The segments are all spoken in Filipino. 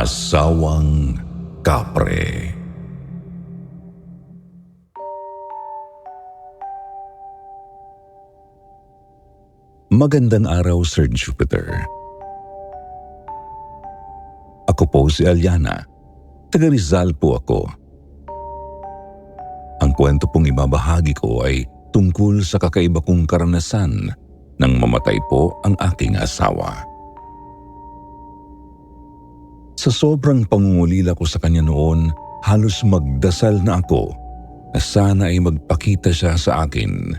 Asawang Kapre. Magandang araw, Sir Jupiter. Ako po si Aliana. Taga Rizal po ako. Ang kwento pong ibabahagi ko ay tungkol sa kakaiba kong karanasan nang mamatay po ang aking asawa. Sa sobrang pangungulila ko sa kanya noon, halos magdasal na ako na sana ay magpakita siya sa akin.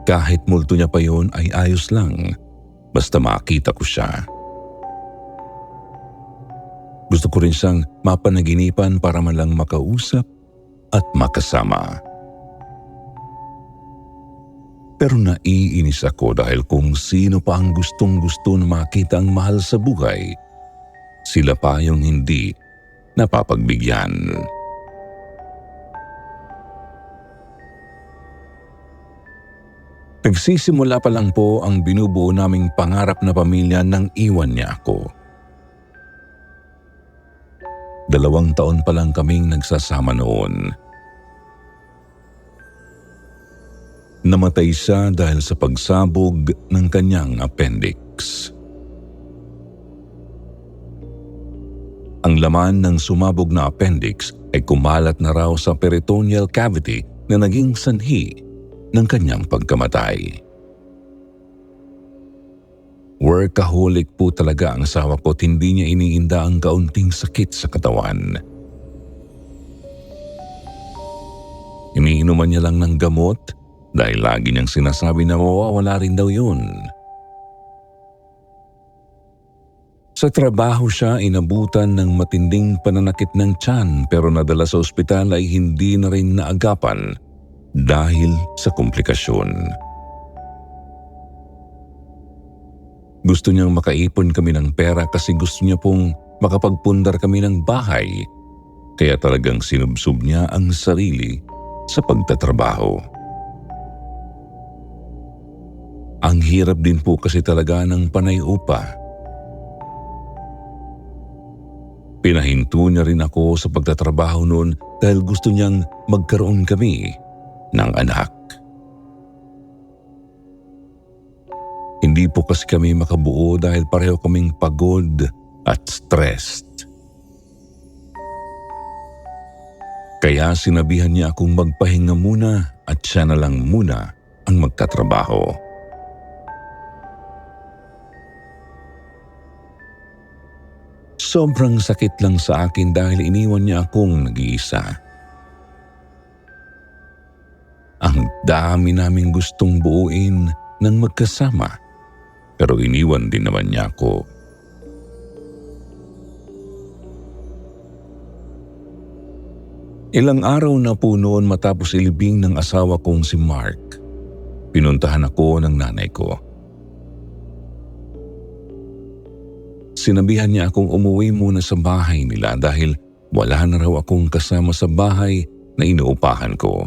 Kahit multo niya pa yon ay ayos lang, basta makita ko siya. Gusto ko rin siyang mapanaginipan para man lang makausap at makasama. Pero naiinis ako dahil kung sino pa ang gustong-gusto na makita ang mahal sa buhay, sila pa yung hindi napapagbigyan. Nagsisimula pa lang po ang binubuo naming pangarap na pamilya nang iwan niya ako. 2 taon pa lang kaming nagsasama noon. Namatay siya dahil sa pagsabog ng kanyang appendix. Ang laman ng sumabog na appendix ay kumalat na raw sa peritoneal cavity na naging sanhi ng kanyang pagkamatay. Workaholic po talaga ang asawa ko at hindi niya iniinda ang kaunting sakit sa katawan. Iniinuman niya lang ng gamot dahil lagi niyang sinasabi na mawawala rin daw yun. Sa trabaho siya inabutan ng matinding pananakit ng tiyan pero nadala sa ospital ay hindi na rin naagapan dahil sa komplikasyon. Gusto niyang makaipon kami ng pera kasi gusto niya pong makapagpundar kami ng bahay, kaya talagang sinubsob niya ang sarili sa pagtatrabaho. Ang hirap din po kasi talaga ng panay upa. Pinahinto niya rin ako sa pagtatrabaho noon dahil gusto niyang magkaroon kami ng anak. Hindi po kasi kami makabuo dahil pareho kaming pagod at stressed. Kaya sinabihan niya akong magpahinga muna at siya na lang muna ang magtatrabaho. Sobrang sakit lang sa akin dahil iniwan niya akong nag-iisa. Ang dami naming gustong buuin ng magkasama. Pero iniwan din naman niya ako. Ilang araw na po noon matapos ilibing ng asawa kong si Mark, pinuntahan ako ng nanay ko. Sinabihan niya akong umuwi muna sa bahay nila dahil wala na raw akong kasama sa bahay na inuupahan ko.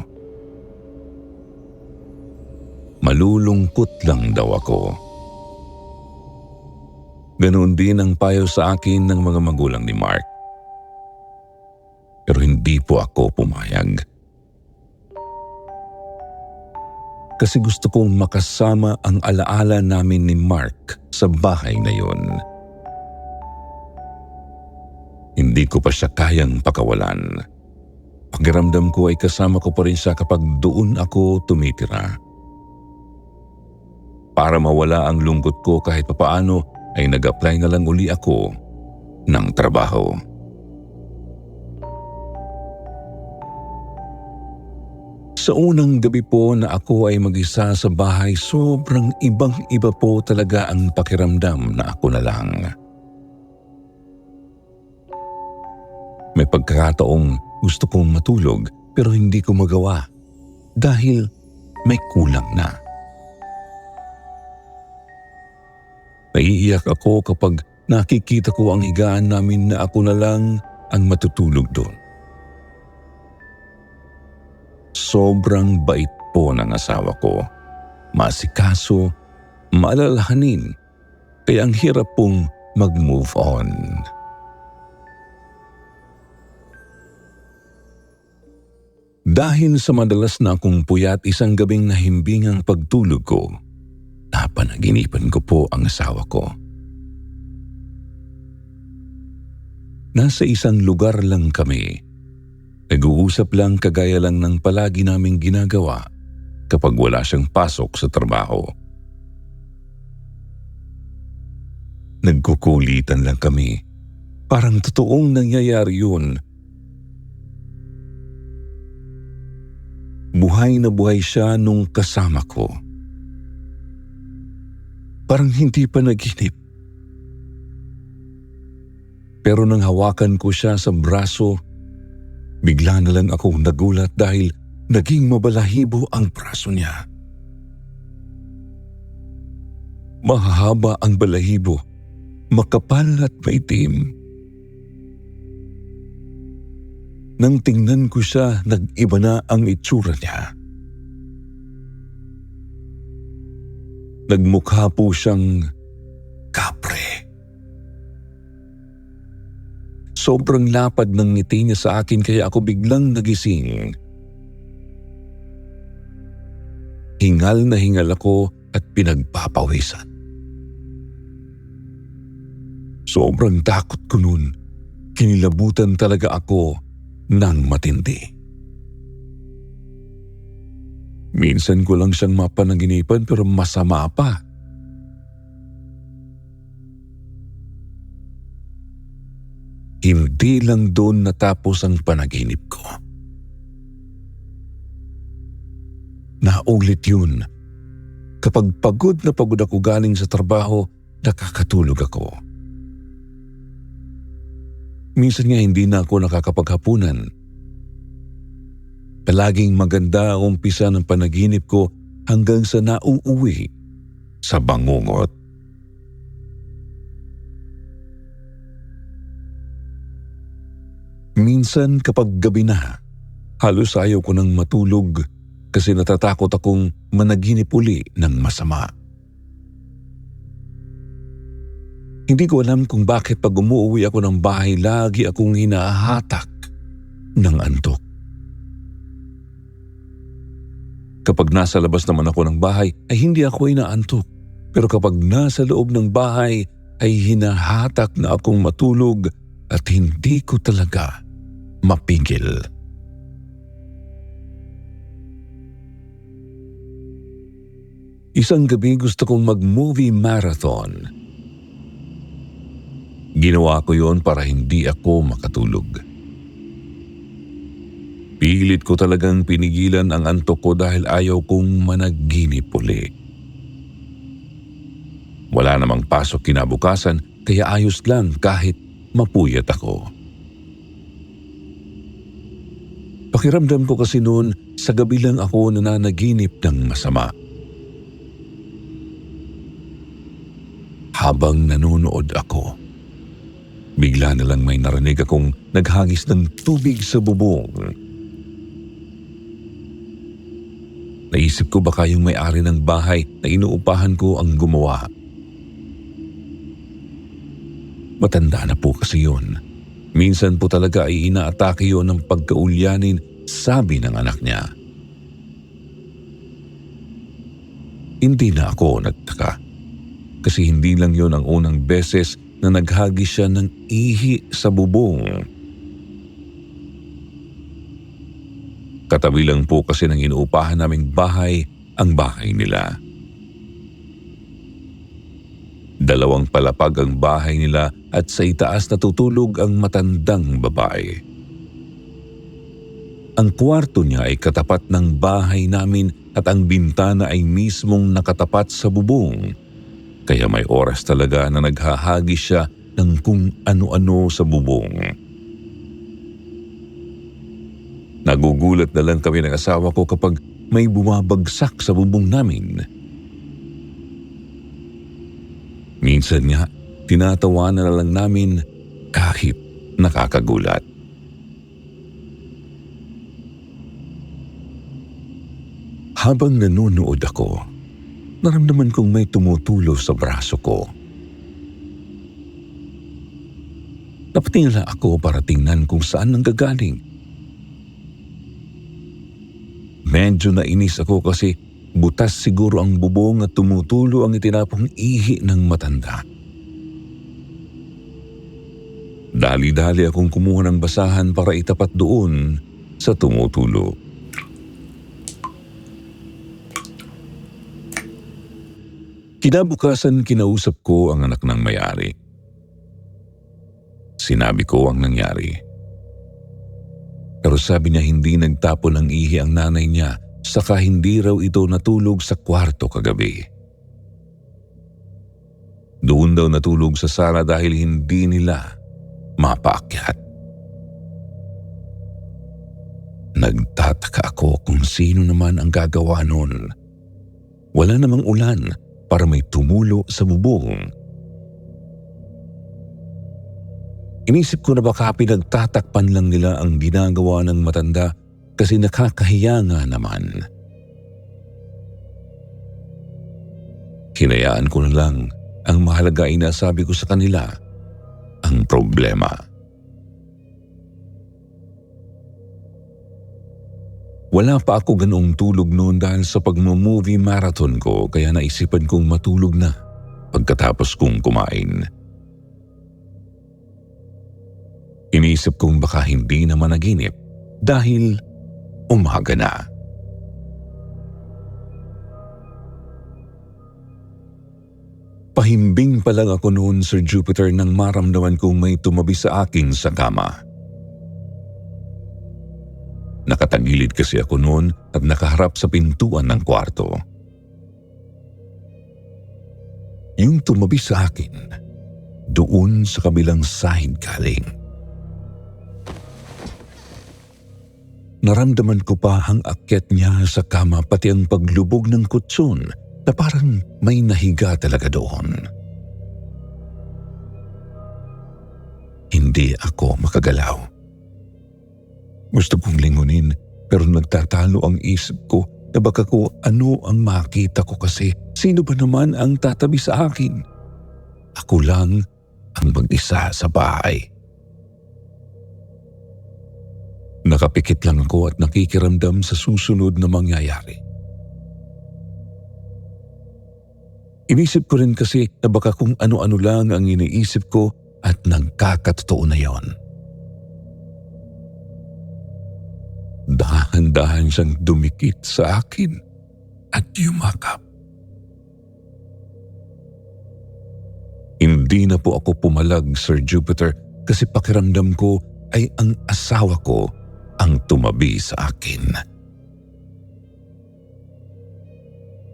Malulungkot lang daw ako. Ganoon din ang payo sa akin ng mga magulang ni Mark. Pero hindi po ako pumayag. Kasi gusto kong makasama ang alaala namin ni Mark sa bahay na yun. Hindi ko pa siya kayang pakawalan. Pakiramdam ko ay kasama ko pa rin siya kapag doon ako tumitira. Para mawala ang lungkot ko kahit papaano, ay nag-apply na lang uli ako ng trabaho. Sa unang gabi po na ako ay mag-isa sa bahay, sobrang ibang-iba po talaga ang pakiramdam na ako na lang. May pagkakataong gusto kong matulog pero hindi ko magawa dahil may kulang na. Naiiyak ako kapag nakikita ko ang higaan namin na ako na lang ang matutulog doon. Sobrang bait po ng asawa ko. Maasikaso, maalalahanin, kaya ang hirap pong mag-move on. Dahil sa madalas na akong puyat, isang gabing nahimbing ang pagtulog ko, napanaginipan ko po ang asawa ko. Nasa isang lugar lang kami. Nag-uusap lang kagaya lang ng palagi naming ginagawa kapag wala siyang pasok sa trabaho. Nagkukulitan lang kami. Parang totoong nangyayari yun. Buhay na buhay siya nung kasama ko. Parang hindi pa naginip. Pero nang hawakan ko siya sa braso, bigla na lang ako nagulat dahil naging mabalahibo ang braso niya. Mahahaba ang balahibo, makapal at maitim. Nang tingnan ko siya, nag-iba na ang itsura niya. Nagmukha po siyang kapre. Sobrang lapad ng ngiti niya sa akin kaya ako biglang nagising. Hingal na hingal ako at pinagpapawisan. Sobrang takot ko nun. Kinilabutan talaga ako ng matindi. Minsan ko lang siyang mapanaginipan pero masama pa. Hindi lang doon natapos ang panaginip ko. Naulit yun. Kapag pagod na pagod ako galing sa trabaho, nakakatulog ako. Minsan nga hindi na ako nakakapaghapunan. Palaging maganda ang umpisa ng panaginip ko hanggang sa nauuwi sa bangungot. Minsan kapag gabi na, halos ayaw ko nang matulog kasi natatakot akong managinip uli ng masama. Hindi ko alam kung bakit pag umuwi ako ng bahay, lagi akong hinahatak ng antok. Kapag nasa labas naman ako ng bahay, ay hindi ako inaantok. Pero kapag nasa loob ng bahay, ay hinahatak na akong matulog at hindi ko talaga mapigil. Isang gabi gusto kong mag-movie marathon. Ginawa ko yon para hindi ako makatulog. Pilit ko talagang pinigilan ang antok ko dahil ayaw kong managinip uli. Wala namang pasok kinabukasan kaya ayos lang kahit mapuyat ako. Pakiramdam ko kasi noon sa gabi lang ako nananaginip ng masama. Habang nanonood ako, bigla na lang may narinig akong naghagis ng tubig sa bubong. Naisip ko baka yung may-ari ng bahay na inuupahan ko ang gumawa. Matanda na po kasi yun. Minsan po talaga ay inaatake yun ng pagkaulyanin, sabi ng anak niya. Hindi na ako nagtaka. Kasi hindi lang yun ang unang beses na naghagis siya ng ihi sa bubong. Katabi lang po kasi ng inuupahan naming bahay ang bahay nila. 2 palapag ang bahay nila at sa itaas natutulog ang matandang babae. Ang kwarto niya ay katapat ng bahay namin at ang bintana ay mismong nakatapat sa bubong. Kaya may oras talaga na naghahagis siya ng kung ano-ano sa bubong. Nagugulat na lang kami ng asawa ko kapag may bumabagsak sa bubong namin. Minsan nga, tinatawanan na lang namin kahit nakakagulat. Habang nanonood ako, naramdaman kong may tumutulo sa braso ko. Napatingala ako para tingnan kung saan nanggagaling. Medyo nainis ako kasi butas siguro ang bubong at tumutulo ang itinapong ihi ng matanda. Dali-dali akong kumuha ng basahan para itapat doon sa tumutulo. Kinabukasan kinausap ko ang anak ng may-ari. Sinabi ko ang nangyari. Pero sabi niya hindi nagtapon ng ihi ang nanay niya saka hindi raw ito natulog sa kwarto kagabi. Doon daw natulog sa sala dahil hindi nila mapaakyat. Nagtataka ako kung sino naman ang gagawa nun. Wala namang ulan para may tumulo sa bubong. Inisip ko na baka pinagtatakpan lang nila ang ginagawa ng matanda kasi nakakahiya nga naman. Hinayaan ko na lang. Ang mahalaga ay nasabi ko sa kanila ang problema. Wala pa ako ganoong tulog noon dahil sa pagmo-movie marathon ko kaya naisipan kong matulog na pagkatapos kong kumain. Iniisip kong baka hindi na managinip dahil umaga na. Pahimbing pa lang ako noon, Sir Jupiter, nang maramdaman kong may tumabi sa akin sa kama. Nakatagilid kasi ako noon at nakaharap sa pintuan ng kwarto. Yung tumabi sa akin, doon sa kabilang sahig galing. Naramdaman ko pa ang akyat niya sa kama pati ang paglubog ng kutsun na parang may nahiga talaga doon. Hindi ako makagalaw. Gusto kong lingunin pero nagtatalo ang isip ko na baka ko ano ang makita ko kasi sino ba naman ang tatabi sa akin? Ako lang ang mag-isa sa bahay. Nakapikit lang ako at nakikiramdam sa susunod na mangyayari. Inisip ko rin kasi na baka kung ano-ano lang ang iniisip ko at nagkakatotoo na yon. Dahan-dahan siyang dumikit sa akin at yumakap. Hindi na po ako pumalag, Sir Jupiter, kasi pakiramdam ko ay ang asawa ko ang tumabi sa akin.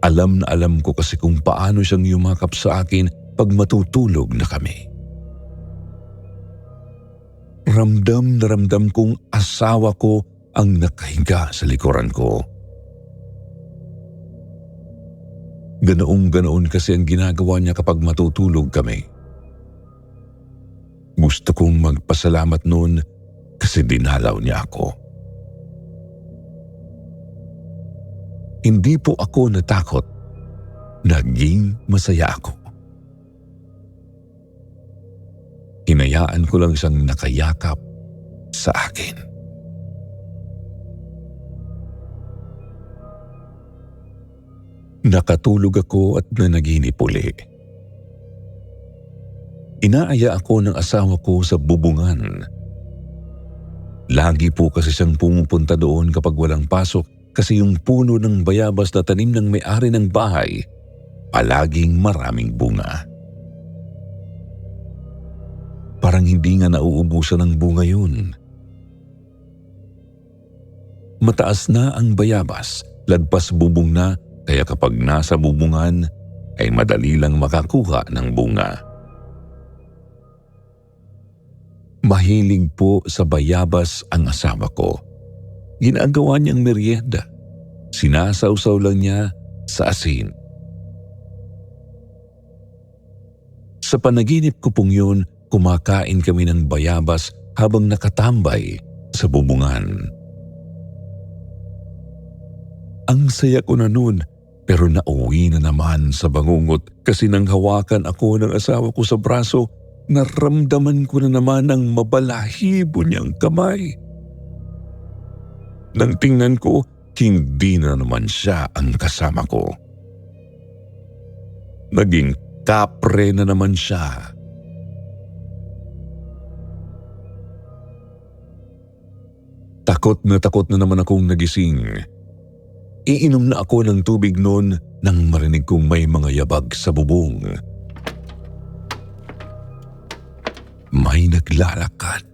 Alam na alam ko kasi kung paano siyang yumakap sa akin pag matutulog na kami. Ramdam na ramdam kong asawa ko ang nakahiga sa likuran ko. Ganoong-ganoon kasi ang ginagawa niya kapag matutulog kami. Gusto kong magpasalamat noon kasi dinalaw niya ako. Hindi po ako natakot. Naging masaya ako. Hinayaan ko lang siyang nakayakap sa akin. Nakatulog ako at nanaginip uli. Inaaya ako ng asawa ko sa bubungan. Lagi po kasi siyang pumupunta doon kapag walang pasok kasi yung puno ng bayabas na tanim ng may-ari ng bahay, palaging maraming bunga. Parang hindi nga nauubusan ng bunga yun. Mataas na ang bayabas, lagpas bubong na, kaya kapag nasa bubungan ay madali lang makakuha ng bunga. Mahilig po sa bayabas ang asawa ko. Ginagawa niyang merienda. Sinasawsaw lang niya sa asin. Sa panaginip ko pong yun, kumakain kami ng bayabas habang nakatambay sa bubungan. Ang saya ko na noon, pero nauwi na naman sa bangungot kasi nang hawakan ako ng asawa ko sa braso, naramdaman ko na naman ang mabalahibo niyang kamay. Nang tingnan ko, hindi na naman siya ang kasama ko. Naging kapre na naman siya. Takot na naman akong nagising. Iinom na ako ng tubig noon nang marinig kong may mga yabag sa bubong. May naglalakad.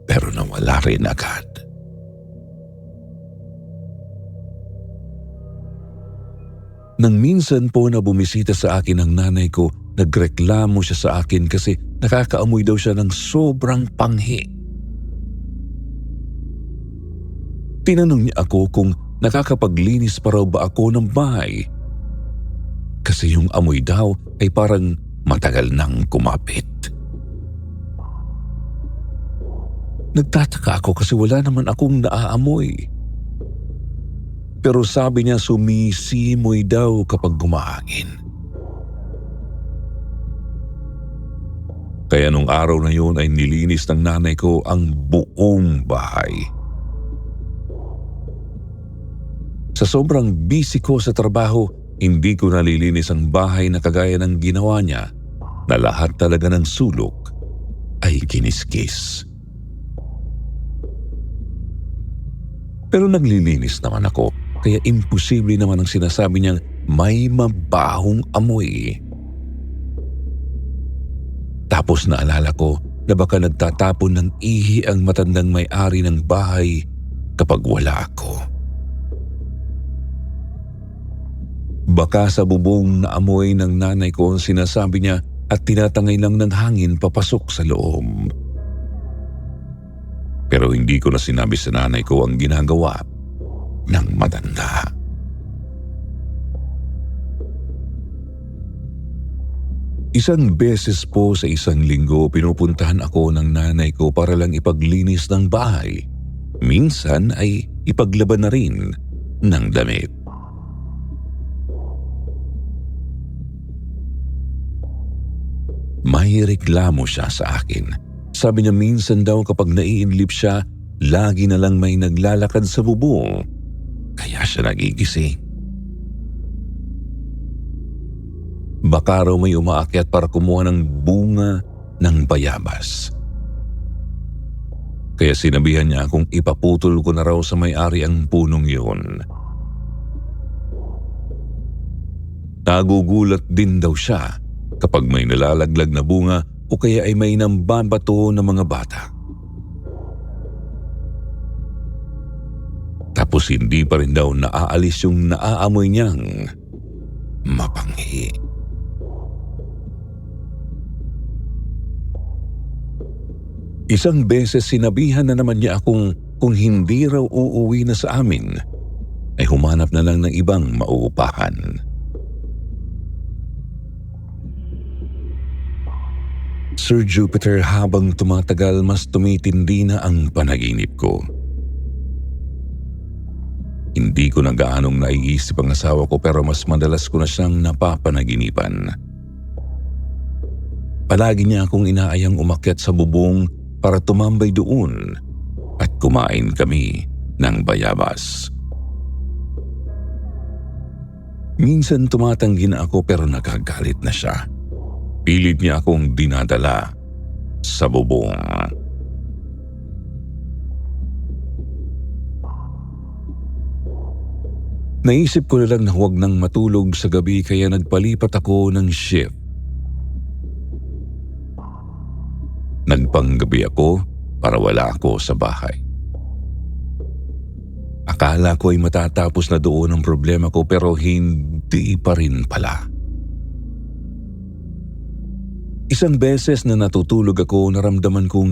Pero nawala rin agad. Nang minsan po na bumisita sa akin ang nanay ko, nagreklamo siya sa akin kasi nakakaamoy daw siya ng sobrang panghi. Tinanong niya ako kung nakakapaglinis pa raw ba ako ng bahay. Kasi yung amoy daw ay parang matagal nang kumapit. Nagtataka ako kasi wala naman akong naaamoy. Pero sabi niya sumisimoy daw kapag gumahangin. Kaya nung araw na yun ay nilinis ng nanay ko ang buong bahay. Sa sobrang busy ko sa trabaho, hindi ko nalilinis ang bahay na kagaya ng ginawa niya na lahat talaga ng sulok ay kiniskis. Pero naglilinis naman ako, kaya imposible naman ang sinasabi niyang may mabahong amoy. Tapos naalala ko na baka nagtatapon ng ihi ang matandang may-ari ng bahay kapag wala ako. Baka sa bubong na amoy ng nanay ko ang sinasabi niya at tinatangay lang ng hangin papasok sa loob. Pero hindi ko na sinabi sa nanay ko ang ginagawa ng matanda. Isang beses po sa isang linggo pinupuntahan ako ng nanay ko para lang ipaglinis ng bahay. Minsan ay ipaglaban na rin ng damit. May reklamo siya sa akin. Sabi niya minsan daw kapag naiinlip siya, lagi na lang may naglalakad sa bubong. Kaya siya nagigising. Baka raw may umaakyat para kumuha ng bunga ng bayabas. Kaya sinabihan niya akong ipaputol ko na raw sa may-ari ang punong yun. Nagugulat din daw siya kapag may nalalaglag na bunga o kaya ay may nambabato ng mga bata. Tapos hindi pa rin daw naaalis yung naaamoy niyang mapanghi. Isang beses sinabihan na naman niya akong kung hindi raw uuwi na sa amin, ay humanap na lang ng ibang mauupahan. Sir Jupiter, habang tumatagal mas tumitindi na ang panaginip ko. Hindi ko na gaanong naiisip ang asawa ko pero mas madalas ko na siyang napapanaginipan. Palagi niya akong inaayang umakyat sa bubong para tumambay doon at kumain kami ng bayabas. Minsan tumatanggi na ako pero nagagalit na siya. Pilit niya akong dinadala sa bubong. Naisip ko na lang na huwag nang matulog sa gabi kaya nagpalipat ako ng shift. Nagpanggabi ako para wala ako sa bahay. Akala ko ay matatapos na doon ang problema ko pero hindi pa rin pala. Isang beses na natutulog ako, naramdaman kong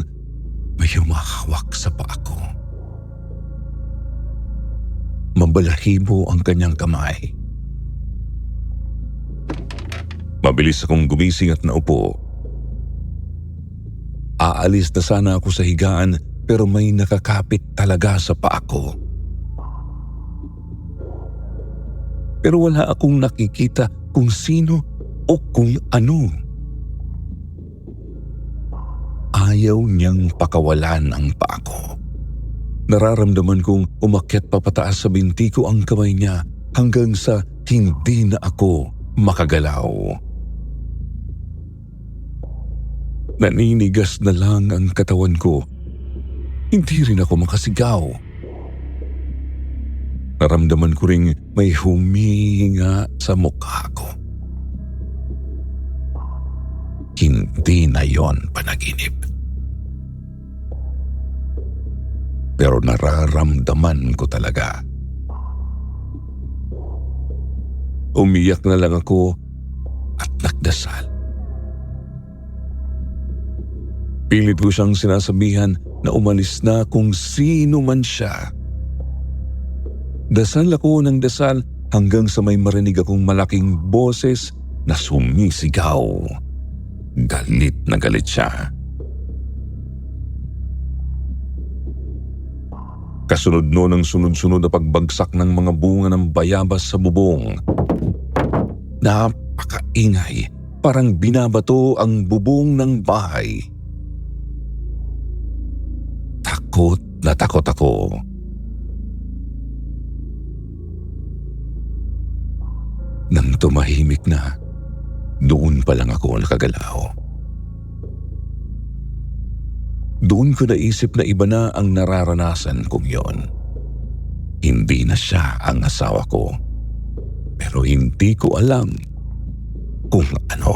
may humahawak sa paa ko. Mabalahibo ang kanyang kamay. Mabilis akong gumising at naupo. Aalis na sana ako sa higaan pero may nakakapit talaga sa paa ko. Pero wala akong nakikita kung sino o kung ano. ayaw niyang pakawalan ang paa ko. Nararamdaman kong umakyat pa pataas sa binti ko ang kamay niya hanggang sa hindi na ako makagalaw. Naninigas na lang ang katawan ko. Hindi rin ako makasigaw. Naramdaman ko ring may humihinga sa mukha ko. Hindi na yon panaginip. Pero nararamdaman ko talaga. Umiyak na lang ako at nagdasal. Pilit ko siyang sinasabihan na umalis na kung sino man siya. Dasal ako ng dasal hanggang sa may marinig akong malaking boses na sumisigaw. Galit na galit siya. Kasunod noon ang sunod-sunod na pagbagsak ng mga bunga ng bayabas sa bubong. Napakaingay, parang binabato ang bubong ng bahay. Takot na takot ako. Nang tumahimik na, doon pa lang ako nakagalaw. Doon ko naisip na iba na ang nararanasan kong yon. Hindi na siya ang asawa ko. Pero hindi ko alam kung ano.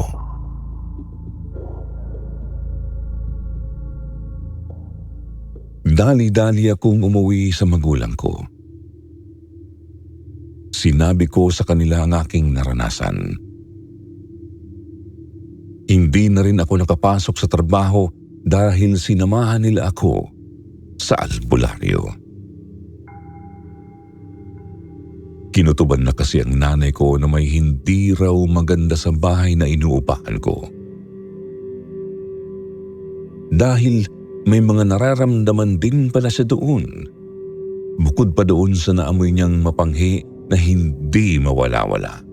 Dali-dali akong umuwi sa magulang ko. Sinabi ko sa kanila ang aking naranasan. Hindi na rin ako nakapasok sa trabaho dahil sinamahan nila ako sa albularyo. Kinutuban na kasi ang nanay ko na may hindi raw maganda sa bahay na inuupahan ko. Dahil may mga nararamdaman din pala siya doon. Bukod pa doon sa naamoy niyang mapanghi na hindi mawala-wala.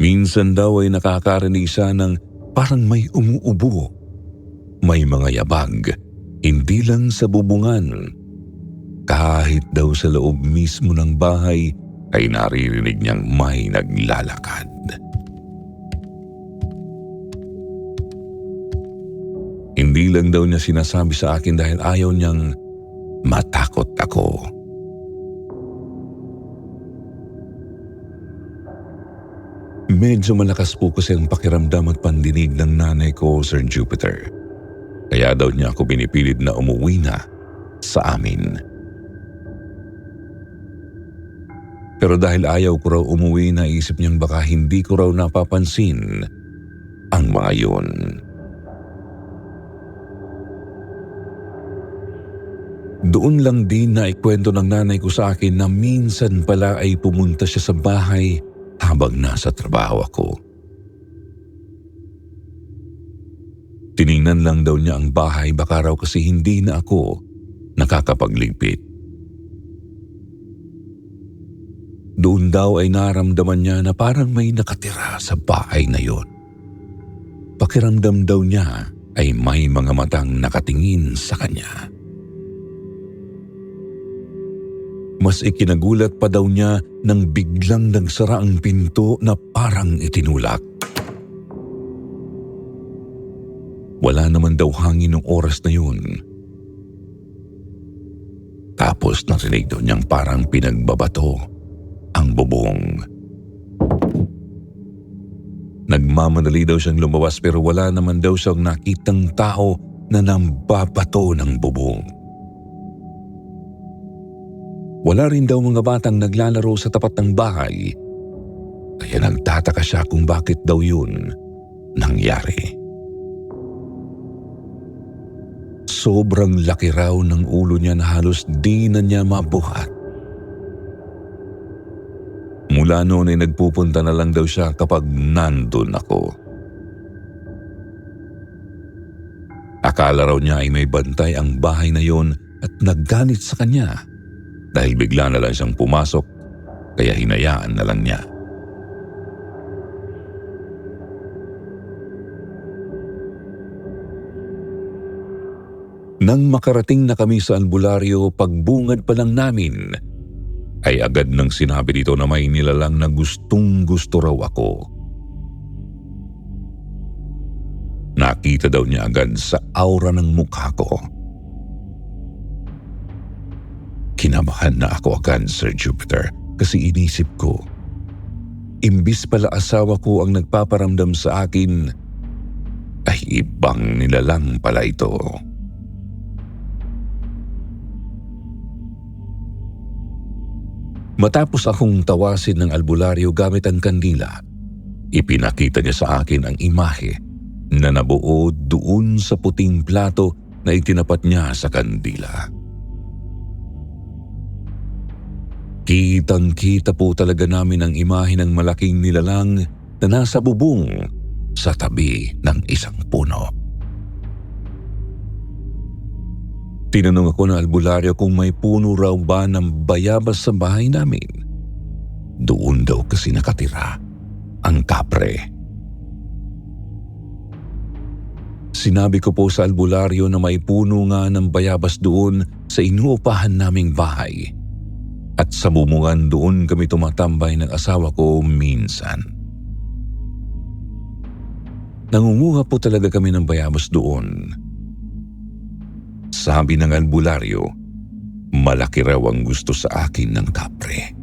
Minsan daw ay nakakarinig siya ng parang may umuubo. May mga yabag, hindi lang sa bubungan. Kahit daw sa loob mismo ng bahay ay naririnig niyang may naglalakad. Hindi lang daw niya sinasabi sa akin dahil ayaw niyang matakot ako. Medyo malakas po kasi ang pakiramdam at pandinig ng nanay ko, Sir Jupiter. Kaya daw niya ako pinipilit na umuwi na sa amin. Pero dahil ayaw ko raw umuwi, naisip niyang baka hindi ko raw napapansin ang mga yun. Doon lang din na ikwento ng nanay ko sa akin na minsan pala ay pumunta siya sa bahay habang nasa trabaho ako. Tiningnan lang daw niya ang bahay, baka raw kasi hindi na ako nakakapagligpit. Doon daw ay naramdaman niya na parang may nakatira sa bahay na yon. Pakiramdam daw niya ay may mga matang nakatingin sa kanya. Mas ikinagulat pa daw niya nang biglang nagsara ang pinto na parang itinulak. Wala naman daw hangin ng oras na yun. Tapos narinig daw niyang parang pinagbabato ang bubong. Nagmamadali daw siyang lumabas pero wala naman daw siyang nakitang tao na nambabato ng bubong. Wala rin daw mga batang naglalaro sa tapat ng bahay, kaya nagtataka siya kung bakit daw yun nangyari. Sobrang laki raw ng ulo niya na halos di na niya mabuhat. Mula noon ay nagpupunta na lang daw siya kapag nandun ako. Akala raw niya ay may bantay ang bahay na yon at naggalit sa kanya. Dahil bigla na lang siyang pumasok, kaya hinayaan na lang niya. Nang makarating na kami sa albularyo, pagbungad pa lang namin, ay agad nang sinabi dito na may nilalang na gustong gusto raw ako. Nakita daw niya agad sa aura ng mukha ko. Kinabahan na ako agad, Sir Jupiter, kasi inisip ko, imbis pala asawa ko ang nagpaparamdam sa akin, ay ibang nilalang pala ito. Matapos akong tawasin ng albularyo gamit ang kandila, ipinakita niya sa akin ang imahe na nabuo doon sa puting plato na itinapat niya sa kandila. Kitang-kita po talaga namin ang imahe ng malaking nilalang na nasa bubong sa tabi ng isang puno. Tinanong ako ng albularyo kung may puno raw ba ng bayabas sa bahay namin. Doon daw kasi nakatira ang kapre. Sinabi ko po sa albularyo na may puno nga ng bayabas doon sa inuupahan naming bahay. At sa bumungan doon kami tumatambay ng asawa ko minsan. Nangunguha po talaga kami ng bayabas doon. Sabi ng albularyo, malaki raw ang gusto sa akin ng kapre.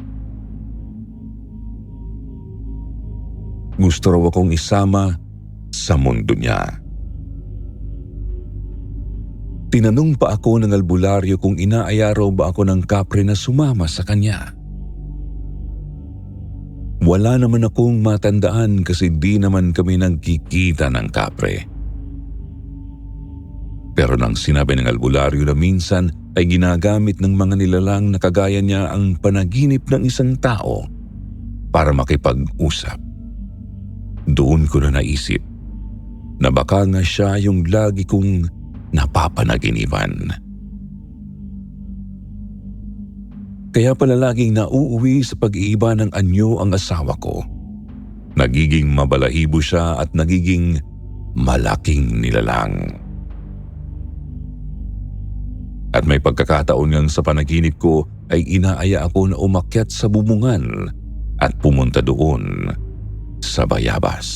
Gusto raw akong isama sa mundo niya. Tinanong pa ako ng albularyo kung inaaya raw ba ako ng kapre na sumama sa kanya. Wala naman akong matandaan kasi di naman kami nagkikita ng kapre. Pero nang sinabi ng albularyo na minsan ay ginagamit ng mga nilalang na kagaya niya ang panaginip ng isang tao para makipag-usap, doon ko na naisip na baka nga siya yung lagi kong napapanaginipan. Kaya pala laging nauuwi sa pag-iiba ng anyo ang asawa ko. Nagiging mabalahibo siya at nagiging malaking nilalang. At may pagkakataon ngang sa panaginip ko ay inaaya ako na umakyat sa bubungan at pumunta doon sa bayabas.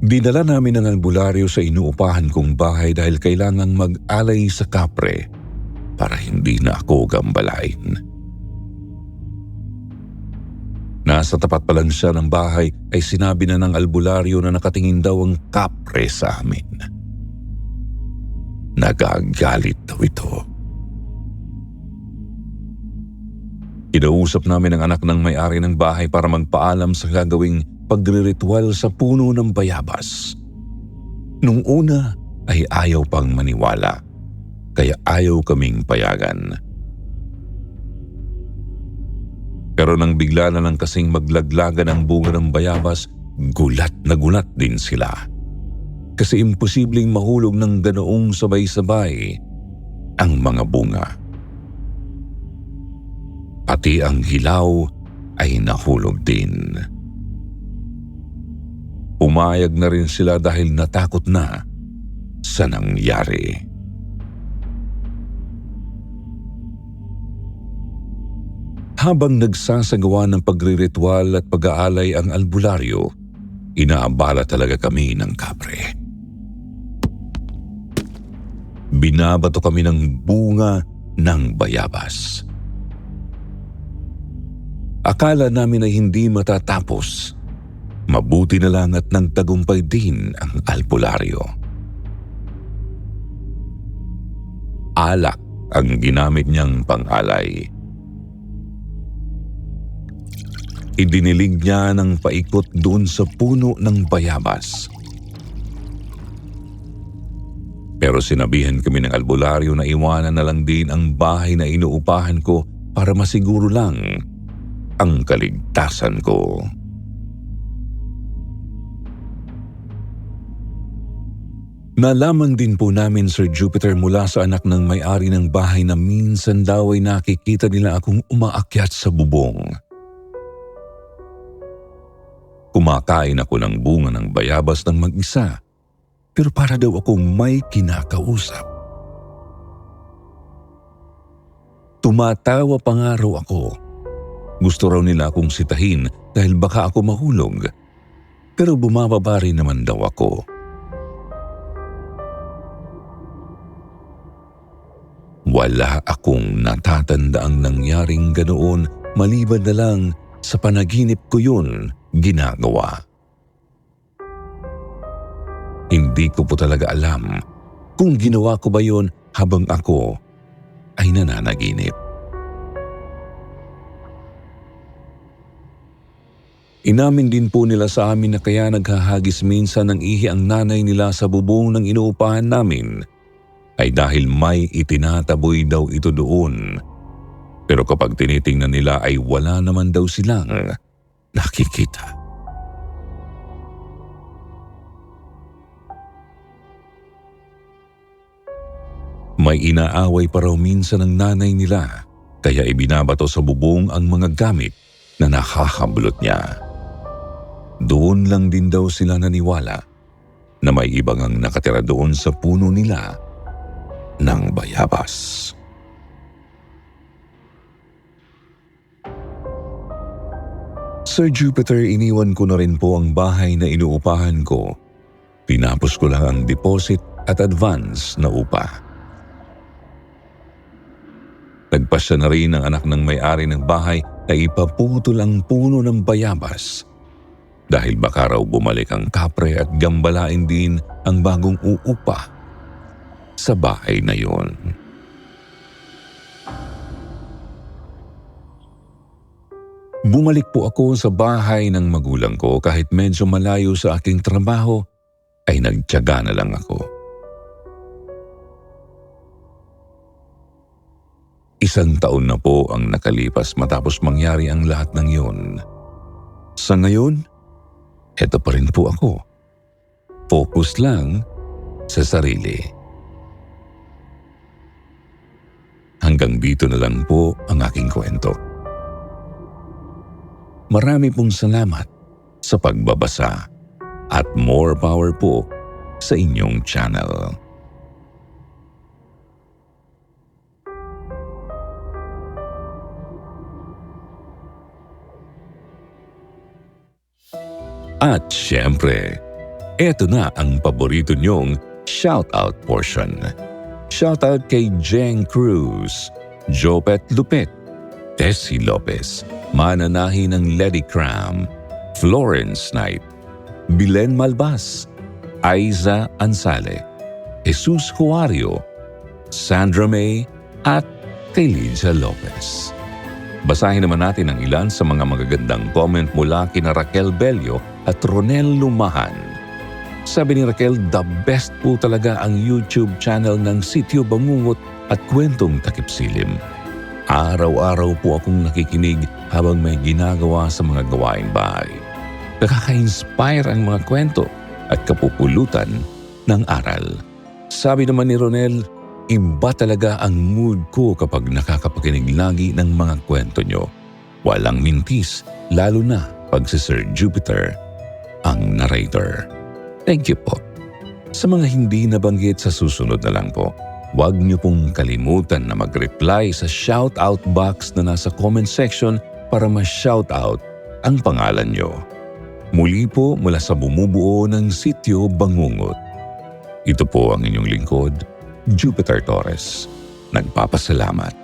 Dinala namin ang albularyo sa inuupahan kong bahay dahil kailangang mag-alay sa kapre para hindi na ako gambalain. Nasa tapat pa lang siya ng bahay ay sinabi na ng albularyo na nakatingin daw ang kapre sa amin. Nagagalit daw ito. Kinausap namin ang anak ng may-ari ng bahay para magpaalam sa gagawing pagriritual sa puno ng bayabas. Nung una ay ayaw pang maniwala, kaya ayaw kaming payagan. Pero nang bigla na lang kasing maglaglagan ang bunga ng bayabas, gulat na gulat din sila. Kasi imposibleng mahulog ng ganoong sabay-sabay ang mga bunga. Pati ang hilaw ay nahulog din. Umayag na rin sila dahil natakot na sa nangyari. Habang nagsasagawa ng pagriritual at pag-aalay ang albularyo, inaabala talaga kami ng kapre. Binabato kami ng bunga ng bayabas. Akala namin ay hindi matatapos. Mabuti na lang at nagtagumpay din ang albularyo. Alak ang ginamit niyang pang-alay. Idinilig niya ng paikot doon sa puno ng bayabas. Pero sinabihan kami ng albularyo na iwanan na lang din ang bahay na inuupahan ko para masiguro lang ang kaligtasan ko. Nalaman din po namin, Sir Jupiter, mula sa anak ng may-ari ng bahay na minsan daw ay nakikita nila akong umaakyat sa bubong. Kumakain ako ng bunga ng bayabas ng mag-isa, pero para daw akong may kinakausap. Tumatawa pa nga raw ako. Gusto raw nila akong sitahin dahil baka ako mahulog, pero bumababa rin naman daw ako. Wala akong natatandaang nangyaring ganoon maliban na lang sa panaginip ko yun ginagawa. Hindi ko po talaga alam kung ginawa ko ba yun habang ako ay nananaginip. Inamin din po nila sa amin na kaya naghahagis minsan ng ihi ang nanay nila sa bubong ng inuupahan namin ay dahil may itinataboy daw ito doon. Pero kapag tinitingnan nila ay wala naman daw silang nakikita. May inaaway pa raw minsan ng nanay nila kaya ibinabato sa bubong ang mga gamit na nakahablot niya. Doon lang din daw sila naniwala na may ibang ang nakatira doon sa puno nila ng bayabas. Sir Jupiter, iniwan ko na rin po ang bahay na inuupahan ko. Tinapos ko lang ang deposit at advance na upa. Nagpasya na rin ang anak ng may-ari ng bahay na ipaputol ang puno ng bayabas dahil baka raw bumalik ang kapre at gambalain din ang bagong uupa sa bahay na yon. Bumalik po ako sa bahay ng magulang ko kahit medyo malayo sa aking trabaho ay nagtiyaga na lang ako. 1 taon na po ang nakalipas matapos mangyari ang lahat ng yun. Sa ngayon, eto pa rin po ako. Focus lang sa sarili. Hanggang dito na lang po ang aking kwento. Marami pong salamat sa pagbabasa at more power po sa inyong channel. At syempre, eto na ang paborito niyong shoutout portion. Shoutout kay Jeng Cruz, Jopet Lupet, Tessie Lopez, Mananahi ng Lady Cram, Florence Knight, Bilen Malbas, Aiza Ansale, Jesus Juario, Sandra May at kay Liza Lopez. Basahin naman natin ang ilan sa mga magagandang comment mula kina Raquel Bello at Ronel Lumahan. Sabi ni Raquel, the best po talaga ang YouTube channel ng Sityo Bangungot at Kwentong Takipsilim. Araw-araw po akong nakikinig habang may ginagawa sa mga gawaing bahay. Nakaka-inspire ang mga kwento at kapupulutan ng aral. Sabi naman ni Ronel, iba talaga ang mood ko kapag nakakapakinig lagi ng mga kwento nyo. Walang mintis, lalo na pag si Sir Jupiter ang narrator. Thank you po. Sa mga hindi nabanggit sa susunod na lang po, huwag niyo pong kalimutan na mag-reply sa shoutout box na nasa comment section para ma-shoutout ang pangalan nyo. Muli po mula sa bumubuo ng Sityo Bangungot. Ito po ang inyong lingkod, Jupiter Torres. Nagpapasalamat.